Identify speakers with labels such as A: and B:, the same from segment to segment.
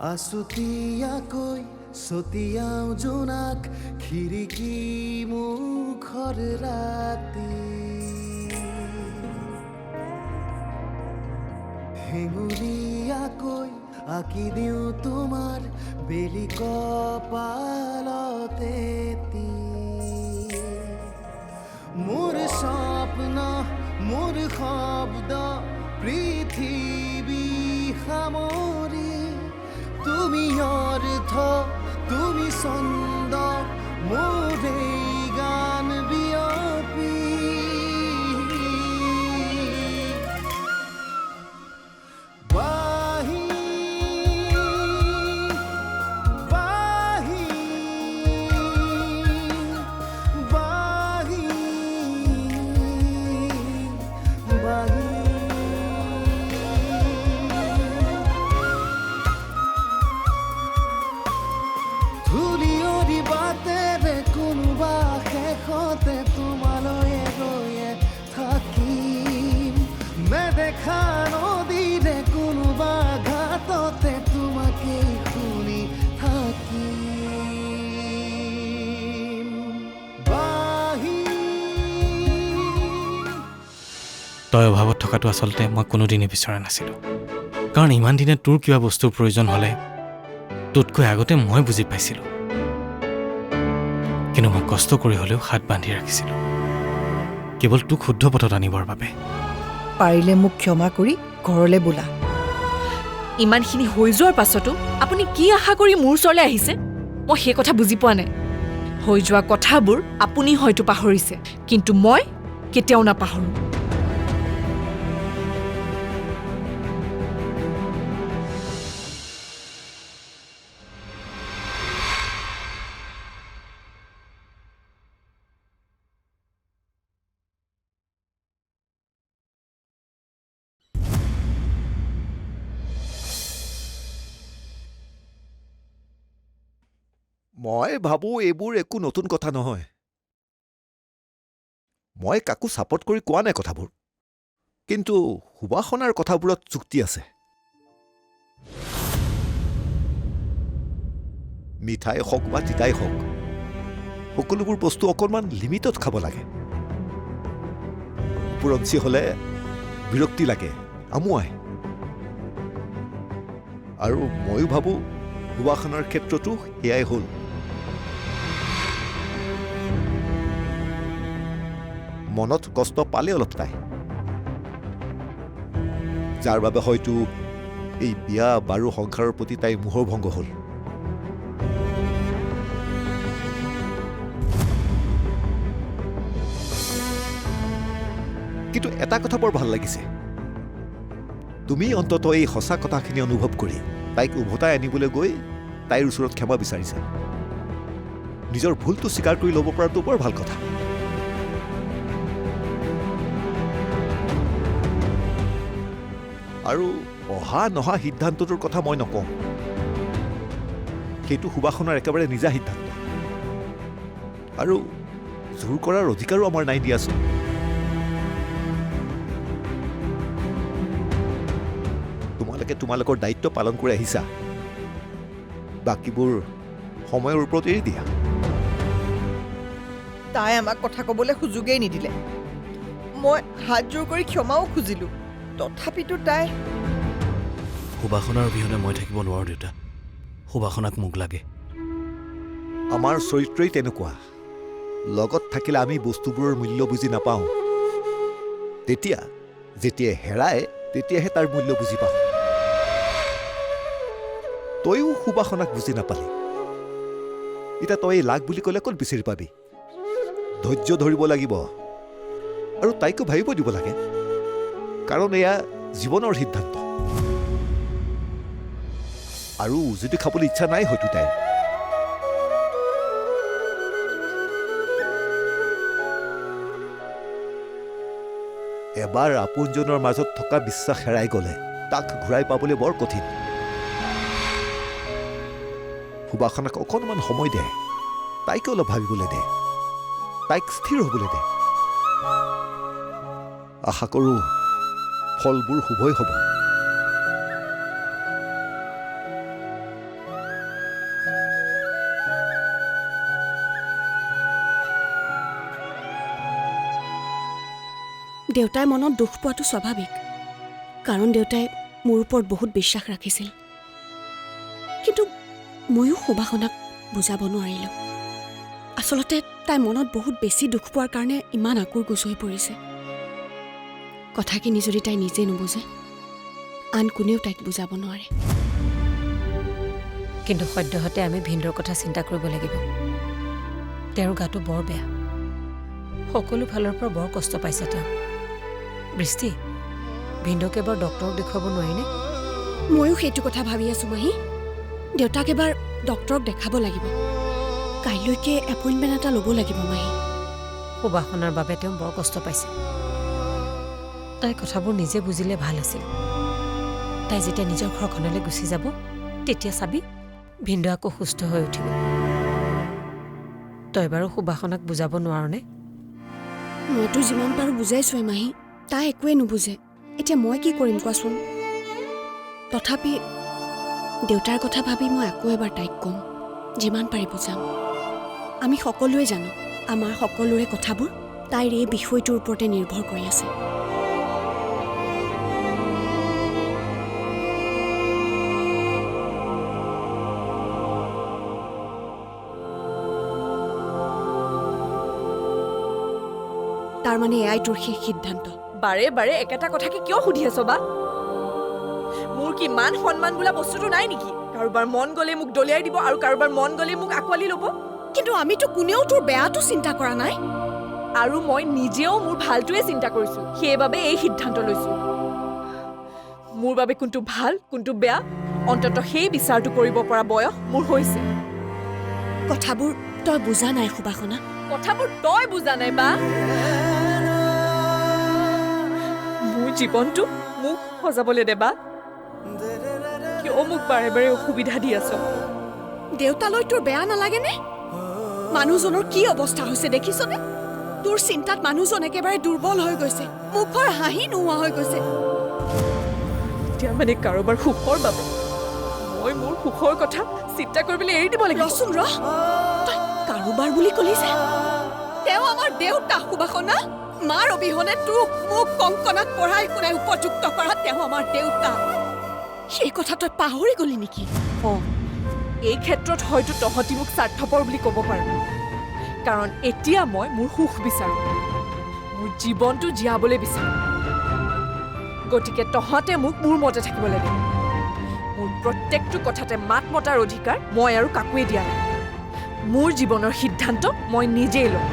A: আছুতীয়াকৈ ছটিয়াও জোনাক খিৰিকী মুখৰ ৰাতি হেঙুলীয়াকৈ আঁকি দিওঁ তোমাৰ বেলি কপালতে মোৰ স্বপ্ন মোৰ শব্দ পৃথিৱী সামৰি তুমি অৰ্থ তুমি ছন্দ মোৰ এই গান বিয়পি বাহি বাহি বাহি বাহি ধূলিয়ৰি বাটেৰে কোনোবা শেষতে তোমালৈ গৈয়ে থাকিম নেদেখা নদীৰে কোনোবা ঘাটতে তোমাকে শুনি থাকিম বাহি
B: তই অভাৱত থকাটো আচলতে মই কোনোদিনেই বিচৰা নাছিলোঁ কাৰণ ইমান দিনে তোৰ কিবা বস্তুৰ প্ৰয়োজন হ'লে তোতকৈ আগতে মই বুজি পাইছিলোঁ কিন্তু মই কষ্ট কৰি হ'লেও হাত বান্ধি ৰাখিছিলোঁ কেৱল তোক শুদ্ধ পথত আনিবৰ বাবে
C: পাৰিলে মোক ক্ষমা কৰি ঘৰলৈ বোলা
D: ইমানখিনি হৈ যোৱাৰ পাছতো আপুনি কি আশা কৰি মোৰ ওচৰলৈ আহিছে মই সেই কথা বুজি পোৱা নাই হৈ যোৱা কথাবোৰ আপুনি হয়তো পাহৰিছে কিন্তু মই কেতিয়াও নাপাহৰোঁ
E: মই ভাবোঁ এইবোৰ একো নতুন কথা নহয় মই কাকো ছাপৰ্ট কৰি কোৱা নাই কথাবোৰ কিন্তু সুবাসনাৰ কথাবোৰত যুক্তি আছে মিঠাই হওক বা তিতাই হওক সকলোবোৰ বস্তু অকণমান লিমিটত খাব লাগে উপৰঞ্চি হ'লে বিৰক্তি লাগে আমুৱাই আৰু ময়ো ভাবোঁ সুবাসনাৰ ক্ষেত্ৰতো সেয়াই হ'ল মনত কষ্ট পালে অলপ তাই যাৰ বাবে হয়তো এই বিয়া বাৰু সংসাৰৰ প্ৰতি তাই মোহভংগ হ'ল কিন্তু এটা কথা বৰ ভাল লাগিছে তুমি অন্ততঃ এই সঁচা কথাখিনি অনুভৱ কৰি তাইক উভতাই আনিবলৈ গৈ তাইৰ ওচৰত ক্ষমা বিচাৰিছা নিজৰ ভুলটো স্বীকাৰ কৰি ল'ব পৰাটো বৰ ভাল কথা আৰু অহা নহা সিদ্ধান্তটোৰ কথা মই নকওঁ সেইটো সুবাসনাৰ একেবাৰে নিজা সিদ্ধান্ত আৰু জোৰ কৰাৰ অধিকাৰো আমাৰ নাই দিয়াচোন তোমালোকে তোমালোকৰ দায়িত্ব পালন কৰি আহিছা বাকীবোৰ সময়ৰ ওপৰত এৰি দিয়া
C: তাই আমাক কথা ক'বলৈ সুযোগেই নিদিলে মই হাত জোৰ কৰি ক্ষমাও খুজিলোঁ তথাপিতো তাই
B: সুবাসনাৰ অবিহনে মই থাকিব নোৱাৰোঁ দেউতা সুবাসনাক মোক লাগে
E: আমাৰ চৰিত্ৰই তেনেকুৱা লগত থাকিলে আমি বস্তুবোৰৰ মূল্য বুজি নাপাওঁ তেতিয়া যেতিয়া হেৰায় তেতিয়াহে তাৰ মূল্য বুজি পাওঁ তইও সুবাসনাক বুজি নাপালি এতিয়া তই লাগ বুলি ক'লে ক'ত বিচাৰি পাবি ধৈৰ্য ধৰিব লাগিব আৰু তাইকো ভাবিব দিব লাগে কাৰণ এয়া জীৱনৰ সিদ্ধান্ত আৰু যদি খাবলৈ ইচ্ছা নাই হয়তো তাইৰ এবাৰ আপোনজনৰ মাজত থকা বিশ্বাস হেৰাই গ'লে তাক ঘূৰাই পাবলৈ বৰ কঠিন সুবাসনাক অকণমান সময় দে তাইকে অলপ ভাবিবলৈ দে তাইক স্থিৰ হ'বলৈ দে আশা কৰোঁ ফলবোৰ শুভই হ'ব
F: দেউতাই মনত দুখ পোৱাটো স্বাভাৱিক, কাৰণ দেউতাই মোৰ ওপৰত বহুত বিশ্বাস ৰাখিছিল। কিন্তু ময়ো সুবাসনাক বুজাব নোৱাৰিলোঁ। আচলতে তাই মনত বহুত বেছি দুখ পোৱাৰ কাৰণে ইমান আকুৰ গোচ হৈ পৰিছে। কথাখিনি যদি তাই নিজে নুবুজে, আন কোনেও তাইক বুজাব নোৱাৰে।
G: কিন্তু সদ্যহতে আমি ভিন্দৰ কথা চিন্তা কৰিব লাগিব। তেওঁৰ গাটো বৰ বেয়া, সকলো ফালৰ পৰা বৰ কষ্ট পাইছে তেওঁ। বৃষ্টি, ভিন্দক এবাৰ ডক্তৰক দেখুৱাব নোৱাৰিনে?
F: ময়ো সেইটো কথা ভাবি আছোঁ মাহী। দেউতাক এবাৰ ডক্তৰক দেখাব লাগিব। কাইলৈকে এপইণ্টমেণ্ট এটা ল'ব লাগিব মাহী।
G: সুবাসনাৰ বাবে তেওঁ বৰ কষ্ট পাইছে। তাই কথাবোৰ নিজে বুজিলে ভাল আছিল। তাই যেতিয়া নিজৰ ঘৰখনলৈ গুচি যাব, তেতিয়া চাবি ভিন্দু আকৌ সুস্থ হৈ উঠিব। তই বাৰু সুবাসনাক বুজাব নোৱাৰনে?
F: মইতো যিমান পাৰোঁ বুজাইছোঁৱে মাহী, তাই একোৱে নুবুজে। এতিয়া মই কি কৰিম কোৱাচোন? তথাপি দেউতাৰ কথা ভাবি মই আকৌ এবাৰ তাইক ক'ম, যিমান পাৰি বুজাম। আমি সকলোৱে জানো আমাৰ সকলোৰে কথাবোৰ তাইৰ এই বিষয়টোৰ ওপৰতে নিৰ্ভৰ কৰি আছে। তাৰমানে এয়াই তোৰ শেষ সিদ্ধান্ত?
D: বাৰে বাৰে একেটা কথাকে কিয় সুধি আছ বা? মোৰ কি মান সন্মান বোলা বস্তুটো নাই নেকি? কাৰোবাৰ মন গ'লে মোক দলিয়াই দিব আৰু কাৰোবাৰ মন গ'লে মোক আঁকোৱালি ল'ব।
F: কিন্তু আমিতো কোনেও তোৰ বেয়াটো চিন্তা কৰা নাই।
D: আৰু মই নিজেও মোৰ ভালটোৱে চিন্তা কৰিছোঁ, সেইবাবে এই সিদ্ধান্ত লৈছোঁ। মোৰ বাবে কোনটো ভাল কোনটো বেয়া অন্ততঃ সেই বিচাৰটো কৰিব পৰা বয়স মোৰ হৈছে।
F: কথাবোৰ তই বুজা নাই সুবাসনা।
D: কথাবোৰ তই বুজা নাই বা? মোৰ জীৱনটো মোক সজাবলৈ দেবা। কিয় মোক বাৰে বাৰে অসুবিধা দি আছ?
F: দেউতালৈ তোৰ বেয়া নালাগেনে? মানুহজনৰ কি অৱস্থা হৈছে দেখিছনে? তোৰ চিন্তাত মানুহজন একেবাৰে দুৰ্বল হৈ গৈছে, মুখৰ হাঁহি নোহোৱা হৈ গৈছে।
D: এতিয়া মানে কাৰোবাৰ সুখৰ বাবে মই মোৰ সুখৰ কথা চিন্তা কৰিবলৈ এৰি দিব লাগিব?
F: ৰচোন ৰহ, তই কাৰোবাৰ বুলি কলি যে? তেওঁ আমাৰ দেউতা সুবাসনা। মাৰ অবিহনে তোক মোক কংকনাক পঢ়াই শুনাই উপযুক্ত কৰা তেওঁ আমাৰ দেউতা। সেই কথা তই পাহৰি গলি নেকি?
D: এই ক্ষেত্ৰত হয়তো তহঁতি মোক স্বাৰ্থপৰ বুলি ক'ব পাৰোঁ, কাৰণ এতিয়া মই মোৰ সুখ বিচাৰোঁ, মোৰ জীৱনটো জীয়াবলৈ বিচাৰোঁ। গতিকে তহঁতে মোক মোৰ মতে থাকিব লাগে। মোৰ প্ৰত্যেকটো কথাতে মাত মতাৰ অধিকাৰ মই আৰু কাকোৱে দিয়া নাই। মোৰ জীৱনৰ সিদ্ধান্ত মই নিজেই লওঁ।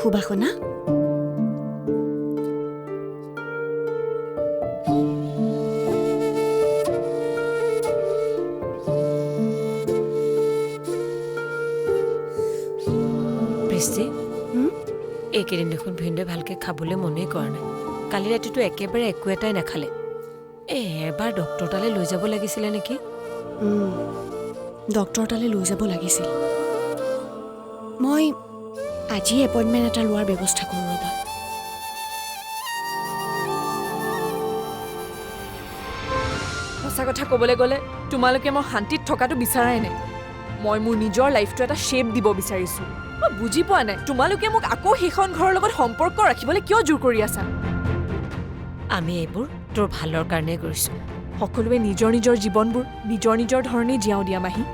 F: সুবাসনা,
G: বৃষ্টি, এইকেইদিন দেখোন ভিন্দুৱে ভালকৈ খাবলৈ মনেই কৰা নাই। কালি ৰাতিটো একেবাৰে একো এটাই নাখালে। এবাৰ ডক্তৰ তালৈ লৈ যাব লাগিছিলে নেকি?
F: ডক্তৰ তালৈ লৈ যাব লাগিছিল। মই আজি এপইণ্টমেণ্ট এটা লোৱাৰ ব্যৱস্থা কৰোঁ ৰ'বা।
D: সঁচা কথা ক'বলৈ গ'লে তোমালোকে মই শান্তিত থকাটো বিচৰাই নাই। মই মোৰ নিজৰ লাইফটো এটা শ্বেপ দিব বিচাৰিছোঁ। মই বুজি পোৱা নাই তোমালোকে মোক আকৌ সেইখন ঘৰৰ লগত সম্পৰ্ক ৰাখিবলৈ কিয় জোৰ কৰি আছা?
G: আমি এইবোৰ তোৰ ভালৰ কাৰণে কৰিছোঁ।
D: সকলোৱে নিজৰ নিজৰ জীৱনবোৰ নিজৰ নিজৰ ধৰণেই জীয়াও দিয়া মাহী।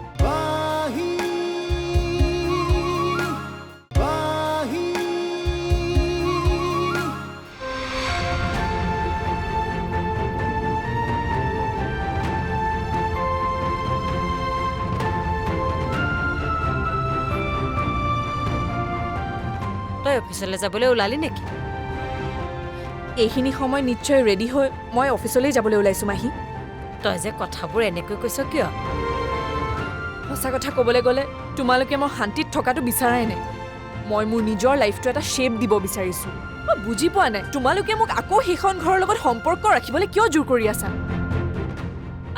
G: তই অফিচলৈ যাবলৈ ওলালি নেকি?
D: এইখিনি সময় নিশ্চয় ৰেডি হৈ মই অফিচলৈ যাবলৈ ওলাইছোঁ মাহী।
G: তই যে কথাবোৰ এনেকৈ কৈছ কিয়?
D: সঁচা কথা ক'বলৈ গ'লে তোমালোকে মই শান্তিত থকাটো বিচৰাই নাই। মই মোৰ নিজৰ লাইফটো এটা শ্বেপ দিব বিচাৰিছোঁ। মই বুজি পোৱা নাই তোমালোকে মোক আকৌ সেইখন ঘৰৰ লগত সম্পৰ্ক ৰাখিবলৈ কিয় জোৰ কৰি আছা?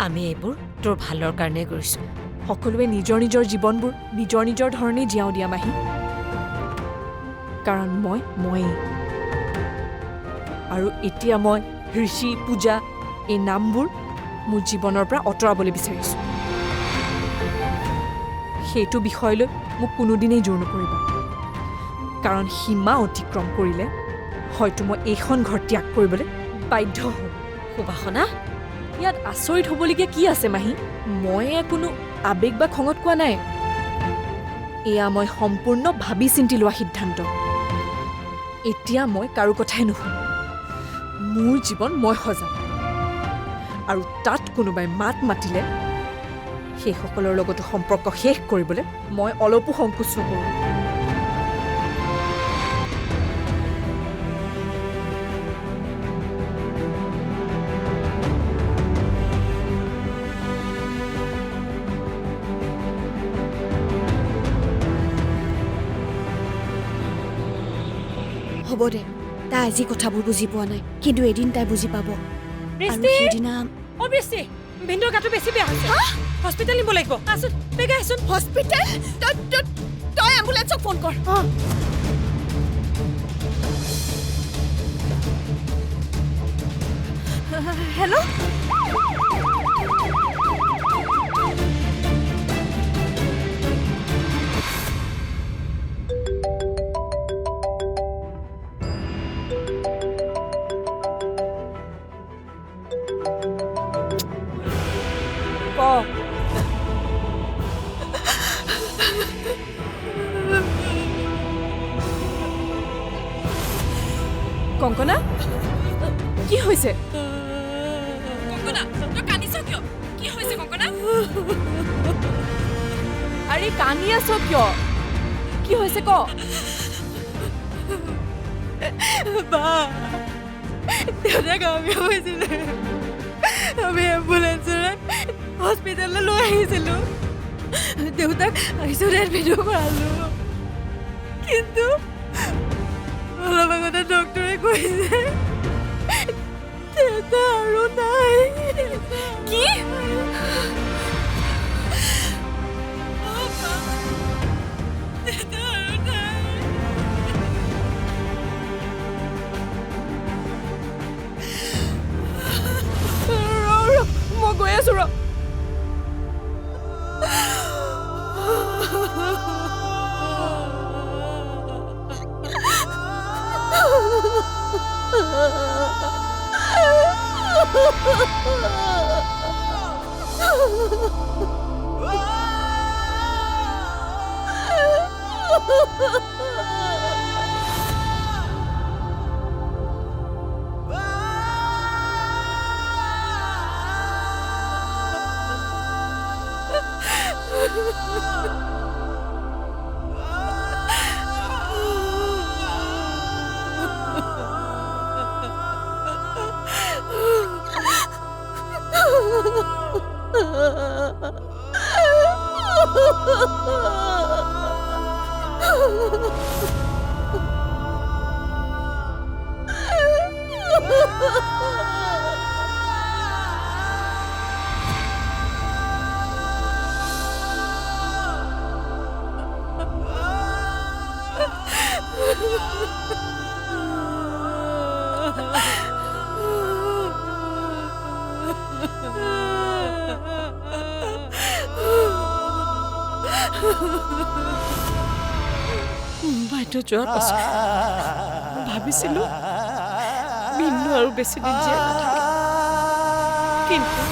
G: আমি এইবোৰ তোৰ ভালৰ কাৰণে কৰিছোঁ।
D: সকলোৱে নিজৰ নিজৰ জীৱনবোৰ নিজৰ নিজৰ ধৰণে জীয়াও দিয়া মাহী। কাৰণ ময়েই। আৰু এতিয়া মই ঋষি পূজা এই নামবোৰ মোৰ জীৱনৰ পৰা আঁতৰাবলৈ বিচাৰিছোঁ। সেইটো বিষয়লৈ মোক কোনোদিনেই জোৰ নকৰিবা। কাৰণ সীমা অতিক্ৰম কৰিলে হয়তো মই এইখন ঘৰ ত্যাগ কৰিবলৈ বাধ্য হ'ম।
G: সুবাসনা,
D: ইয়াত আচৰিত হ'বলগীয়া কি আছে মাহী? মই কোনো আৱেগ বা খঙত কোৱা নাই। এয়া মই সম্পূৰ্ণ ভাবি চিন্তি লোৱা সিদ্ধান্ত। এতিয়া মই কাৰো কথাই নুশুনো। মোৰ জীৱন মই সজাম। আৰু তাত কোনোবাই মাত মাতিলে সেইসকলৰ লগতো সম্পৰ্ক শেষ কৰিবলৈ মই অলপো সংকোচ নকৰোঁ।
F: হ'ব দে, তাই আজি কথাবোৰ বুজি পোৱা নাই, কিন্তু এদিন তাই বুজি পাব। আৰু
G: বৃষ্টি!
F: সেইদিনা
G: অ' বৃষ্টি, ভিনদেউৰ গাটো বেছি বেয়া হৈছে। হস্পিটেল নিব লাগিব। আছোন, বেগে আছোন।
F: হস্পিটেল? তই এম্বুলেন্সক ফোন কৰ। হেল্ল'?
D: কংকনা, কি হৈছে? কংকনা, তই কান্দিছ কিয়? কি হৈছে কংকনা? আৰে কান্দি আছ কিয়? কি হৈছে ক?
C: দেউতা গাঁৱীয়া হৈছিলে। আমি এম্বুলেন্সেৰে হস্পিটেললৈ লৈ আহিছিলোঁ। দেউতাক আইচিউত এডমিট কৰালোঁ। কিন্তু অলপ আগতে ডক্টৰে কৈছে দেউতা আৰু নাই।
D: কি?
C: দেউতা আৰু নাই।
D: মই গৈ আছো ৰ।
G: মুম্বাইটো যোৱাৰ পাছত ভাবিছিলোঁ ভিনদেউ আৰু বেছি দিন জীয়াই নাথাকে। কিন্তু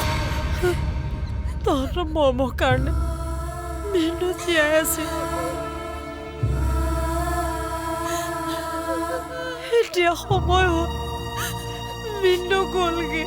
G: তহঁতৰ মৰমৰ কাৰণে ভিনদেউ জীয়াই আছিল। এতিয়া সময় হ'ল ভিনদেউ গ'লগে।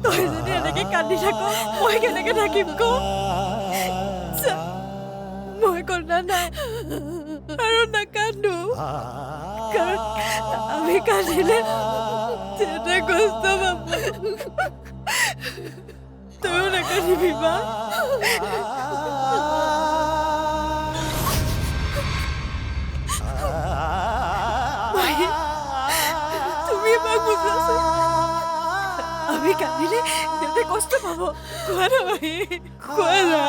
D: তই যদি এনেকে কান্দি থাক মই কেনেকে থাকিম ক মই কন্দা নাই আৰু নাকান্দো কাৰণ আমি কান্দিলে যেনে কষ্ট পাব তইও নাকান্দিবি বা তুমি এবাৰ বুজাচোন আমি কান্দিলে দেউতে কষ্ট পাব কোৱা না মাহী কোৱা না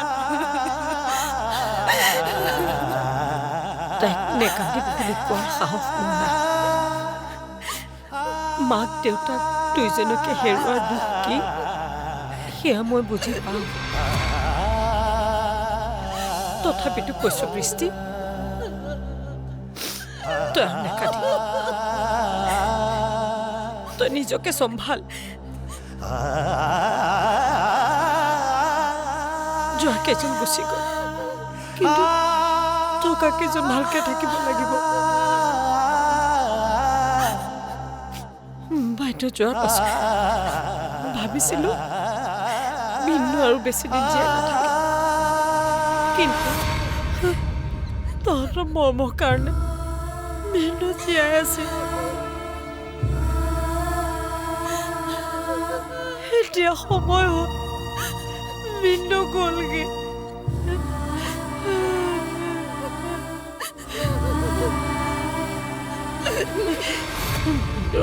G: তাইক নেকান্দিব বুলি কোৱাৰ সাহস মোৰ নাই মাক দেউতাক দুইজনকে হেৰুৱাৰ দুখ কি সেয়া মই বুজি পাওঁ তথাপিতো কৈছো বৃষ্টি তই আৰু নেকান্দিবি তই নিজকে চম্ভাল যোৱা কেইজন গুচি গ'ল কিন্তু থকা কেইজন ভালকে থাকিব লাগিব বাইদেউ যোৱাৰ পাছত ভাবিছিলো বিন্দু আৰু বেছি দিন জীয়াই নাথাকে কিন্তু তহঁতৰ মৰমৰ কাৰণে বিন্দু জীয়াই আছিল এতিয়া সময় হ'ল বিন্দু গ'লগে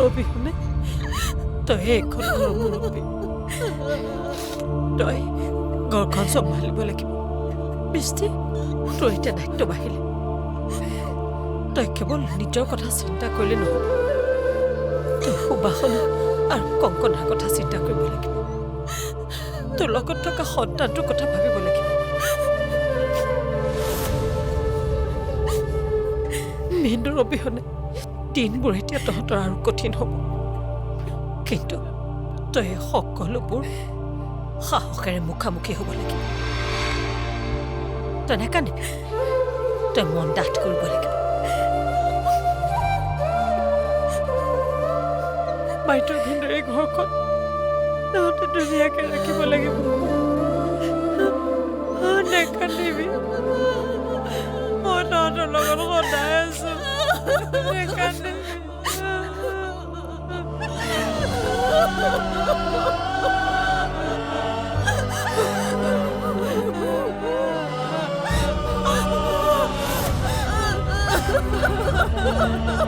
G: অবিহনে তই এখন ঘৰৰ মুৰব্বী তই ঘৰখন চম্ভালিব লাগিব বৃষ্টি তোৰ এতিয়া দায়িত্ব বাঢ়িলে তই কেৱল নিজৰ কথা চিন্তা কৰিলে নহ'ব তই সুবাসনা আৰু কংকনাৰ কথা চিন্তা কৰিব লাগিব তোৰ লগত থকা সন্তানটোৰ কথা ভাবিব লাগিব ভিন্দুৰ অবিহনে দিনবোৰ এতিয়া তহঁতৰ আৰু কঠিন হ'ব কিন্তু তই সকলোবোৰ সাহসেৰে মুখামুখি হ'ব লাগিব তই নাকান্দিবি তই মন ডাঠ কৰিব লাগিব বাইদেউৰ ভিন্দুৰ এই ঘৰখন তহঁতে ধুনীয়াকৈ ৰাখিব লাগিব নাকান্দিবি মই তহঁতৰ লগত সদায় আছো নাকান্দিবি
D: Ha ha ha!